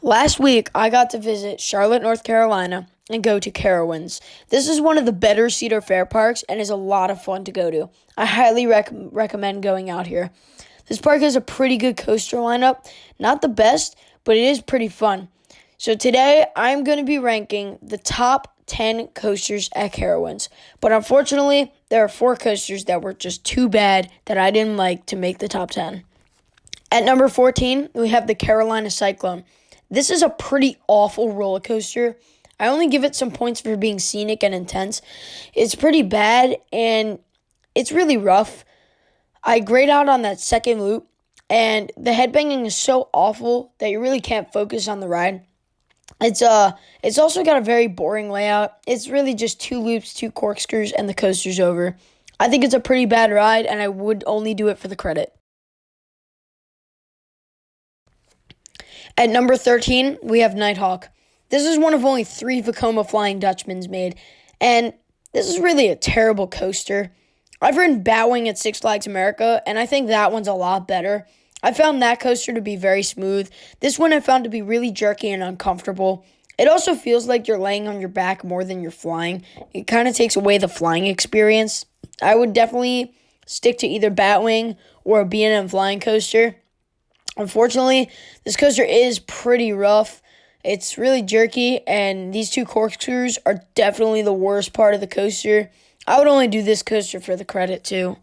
Last week, I got to visit Charlotte, North Carolina, and go to Carowinds. This is one of the better Cedar Fair parks and is a lot of fun to go to. I highly recommend going out here. This park has a pretty good coaster lineup. Not the best, but it is pretty fun. So today, I'm going to be ranking the top 10 coasters at Carowinds. But unfortunately, there are 4 coasters that were just too bad that I didn't like to make the top 10. At number 14, we have the Carolina Cyclone. This is a pretty awful roller coaster. I only give it some points for being scenic and intense. It's pretty bad, and it's really rough. I grayed out on that second loop, and the headbanging is so awful that you really can't focus on the ride. It's also got a very boring layout. It's really just 2 loops, 2 corkscrews, and the coaster's over. I think it's a pretty bad ride, and I would only do it for the credit. At number 13, we have Nighthawk. This is one of only 3 Vekoma Flying Dutchmans made, and this is really a terrible coaster. I've ridden Batwing at Six Flags America, and I think that one's a lot better. I found that coaster to be very smooth. This one I found to be really jerky and uncomfortable. It also feels like you're laying on your back more than you're flying. It kind of takes away the flying experience. I would definitely stick to either Batwing or a B&M flying coaster. Unfortunately, this coaster is pretty rough. It's really jerky, and these 2 corkscrews are definitely the worst part of the coaster. I would only do this coaster for the credit, too.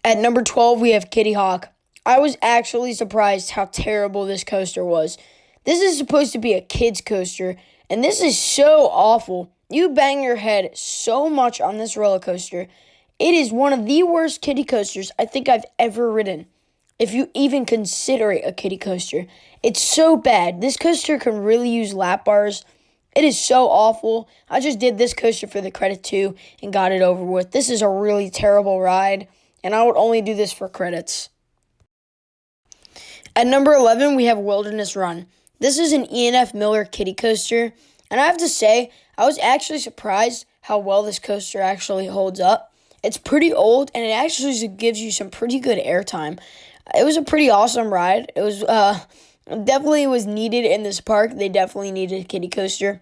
At number 12, we have Kitty Hawk. I was actually surprised how terrible this coaster was. This is supposed to be a kid's coaster, and this is so awful. You bang your head so much on this roller coaster. It is one of the worst kiddie coasters I think I've ever ridden. If you even consider it a kiddie coaster. It's so bad. This coaster can really use lap bars. It is so awful. I just did this coaster for the credit too and got it over with. This is a really terrible ride, and I would only do this for credits. At number 11, we have Wilderness Run. This is an E&F Miller kiddie coaster, and I have to say, I was actually surprised how well this coaster actually holds up. It's pretty old, and it actually gives you some pretty good airtime. It was a pretty awesome ride. It was definitely was needed in this park. They definitely needed a kiddie coaster.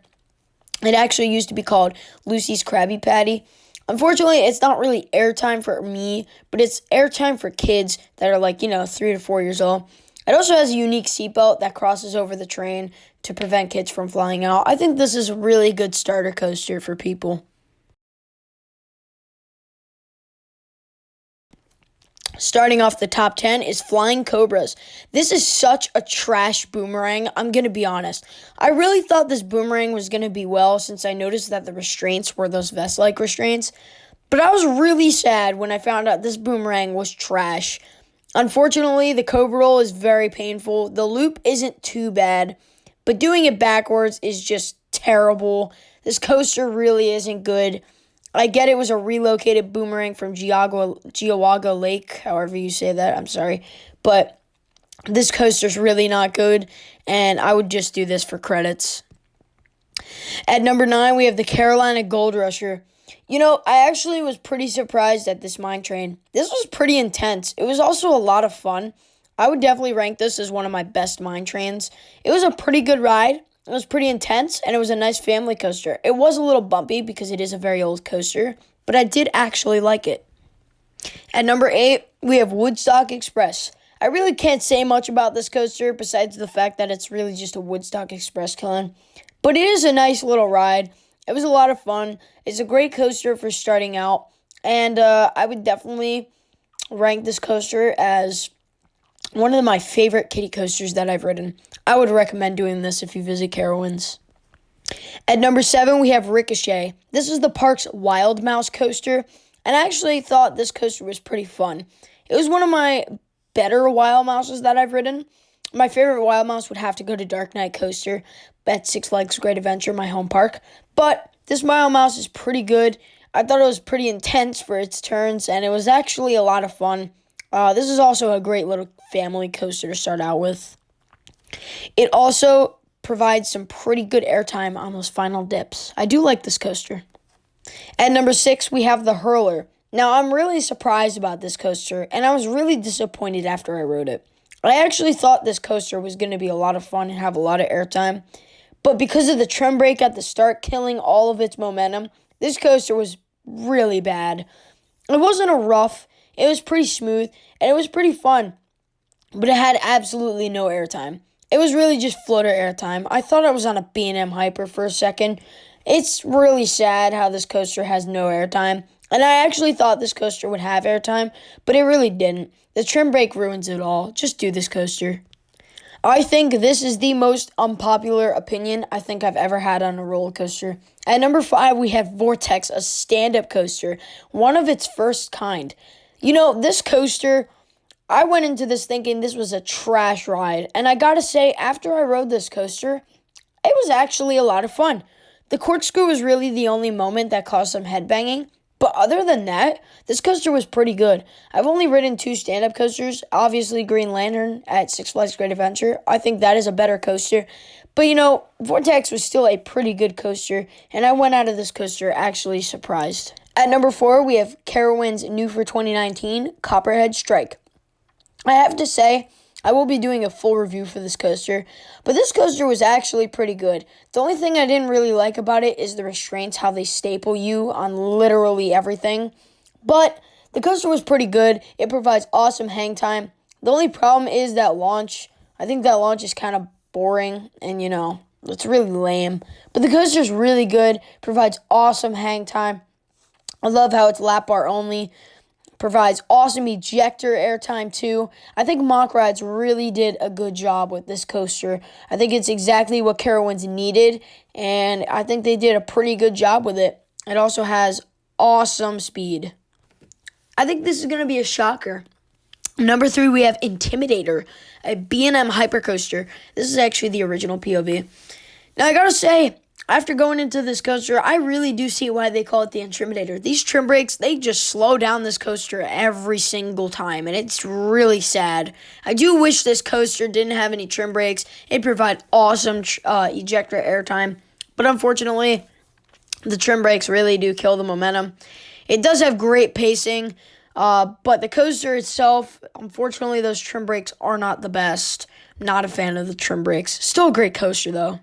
It actually used to be called Lucy's Krabby Patty. Unfortunately, it's not really airtime for me, but it's airtime for kids that are 3 to 4 years old. It also has a unique seatbelt that crosses over the train to prevent kids from flying out. I think this is a really good starter coaster for people. Starting off the top 10 is Flying Cobras. This is such a trash boomerang, I'm going to be honest. I really thought this boomerang was going to be well since I noticed that the restraints were those vest-like restraints. But I was really sad when I found out this boomerang was trash. Unfortunately, the Cobra roll is very painful. The loop isn't too bad, but doing it backwards is just terrible. This coaster really isn't good. I get it was a relocated boomerang from Geauga Lake, however you say that, I'm sorry. But this coaster's really not good, and I would just do this for credits. At number 9, we have the Carolina Gold Rusher. I actually was pretty surprised at this mine train. This was pretty intense. It was also a lot of fun. I would definitely rank this as one of my best mine trains. It was a pretty good ride. It was pretty intense, and it was a nice family coaster. It was a little bumpy because it is a very old coaster, but I did actually like it. At number 8, we have Woodstock Express. I really can't say much about this coaster besides the fact that it's really just a Woodstock Express clone, but it is a nice little ride. It was a lot of fun. It's a great coaster for starting out, and I would definitely rank this coaster as one of my favorite kiddie coasters that I've ridden. I would recommend doing this if you visit Carowinds. At number 7, we have Ricochet. This is the park's Wild Mouse coaster, and I actually thought this coaster was pretty fun. It was one of my better Wild Mouses that I've ridden. My favorite Wild Mouse would have to go to Dark Knight Coaster at Six Flags Great Adventure, my home park. But this Wild Mouse is pretty good. I thought it was pretty intense for its turns, and it was actually a lot of fun. This is also a great little family coaster to start out with. It also provides some pretty good airtime on those final dips. I do like this coaster. At number 6, we have the Hurler. Now, I'm really surprised about this coaster, and I was really disappointed after I rode it. I actually thought this coaster was going to be a lot of fun and have a lot of airtime, but because of the trim brake at the start killing all of its momentum, this coaster was really bad. It wasn't a rough, it was pretty smooth, and it was pretty fun, but it had absolutely no airtime. It was really just floater airtime. I thought I was on a B&M Hyper for a second. It's really sad how this coaster has no airtime, and I actually thought this coaster would have airtime, but it really didn't. The trim brake ruins it all. Just do this coaster. I think this is the most unpopular opinion I think I've ever had on a roller coaster. At number 5, we have Vortex, a stand-up coaster, one of its first kind. You know, this coaster, I went into this thinking this was a trash ride, and I gotta say, after I rode this coaster, it was actually a lot of fun. The corkscrew was really the only moment that caused some headbanging, but other than that, this coaster was pretty good. I've only ridden 2 stand-up coasters, obviously Green Lantern at Six Flags Great Adventure. I think that is a better coaster. But you know, Vortex was still a pretty good coaster, and I went out of this coaster actually surprised. At number 4, we have Carowinds new for 2019, Copperhead Strike. I have to say, I will be doing a full review for this coaster, but this coaster was actually pretty good. The only thing I didn't really like about it is the restraints, how they staple you on literally everything. But the coaster was pretty good. It provides awesome hang time. The only problem is that launch. I think that launch is kind of boring and, you know, it's really lame. But the coaster is really good, provides awesome hang time. I love how it's lap bar only. Provides awesome ejector airtime too. I think Mock Rides really did a good job with this coaster. I think it's exactly what Carowinds needed, and I think they did a pretty good job with it. It also has awesome speed. I think this is going to be a shocker. Number 3, we have Intimidator, a B&M hypercoaster. This is actually the original POV. Now, I gotta say, after going into this coaster, I really do see why they call it the Intimidator. These trim brakes, they just slow down this coaster every single time, and it's really sad. I do wish this coaster didn't have any trim brakes. It'd provide awesome ejector airtime, but unfortunately, the trim brakes really do kill the momentum. It does have great pacing, but the coaster itself, unfortunately, those trim brakes are not the best. Not a fan of the trim brakes. Still a great coaster, though.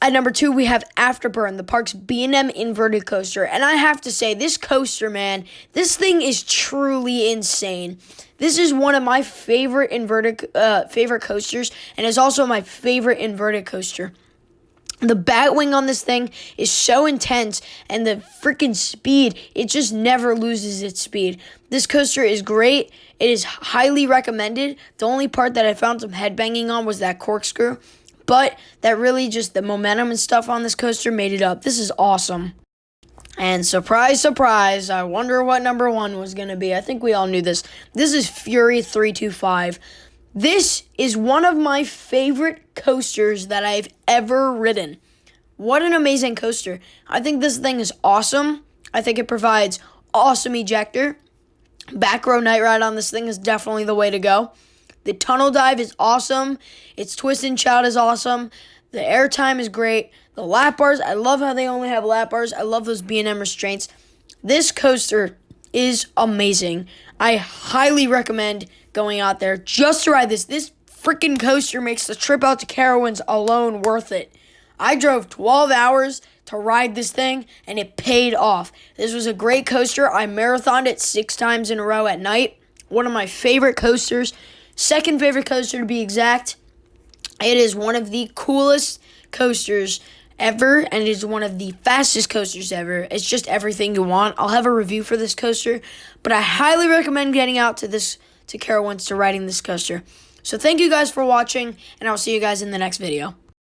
At number 2, we have Afterburn, the park's B&M inverted coaster. And I have to say, this coaster, man, this thing is truly insane. This is one of my favorite favorite coasters, and is also my favorite inverted coaster. The batwing on this thing is so intense, and the freaking speed, it just never loses its speed. This coaster is great. It is highly recommended. The only part that I found some headbanging on was that corkscrew. But that really just, the momentum and stuff on this coaster made it up. This is awesome. And surprise, surprise, I wonder what number 1 was going to be. I think we all knew this. This is Fury 325. This is one of my favorite coasters that I've ever ridden. What an amazing coaster. I think this thing is awesome. I think it provides awesome ejector. Back row night ride on this thing is definitely the way to go. The tunnel dive is awesome. Its twist and shout is awesome. The airtime is great. The lap bars, I love how they only have lap bars. I love those B&M restraints. This coaster is amazing. I highly recommend going out there just to ride this. This freaking coaster makes the trip out to Carowinds alone worth it. I drove 12 hours to ride this thing, and it paid off. This was a great coaster. I marathoned it 6 times in a row at night. One of my favorite coasters. Second favorite coaster to be exact. It is one of the coolest coasters ever, and it is one of the fastest coasters ever. It's just everything you want. I'll have a review for this coaster, but I highly recommend getting out to Carowinds to riding this coaster. So thank you guys for watching, and I'll see you guys in the next video.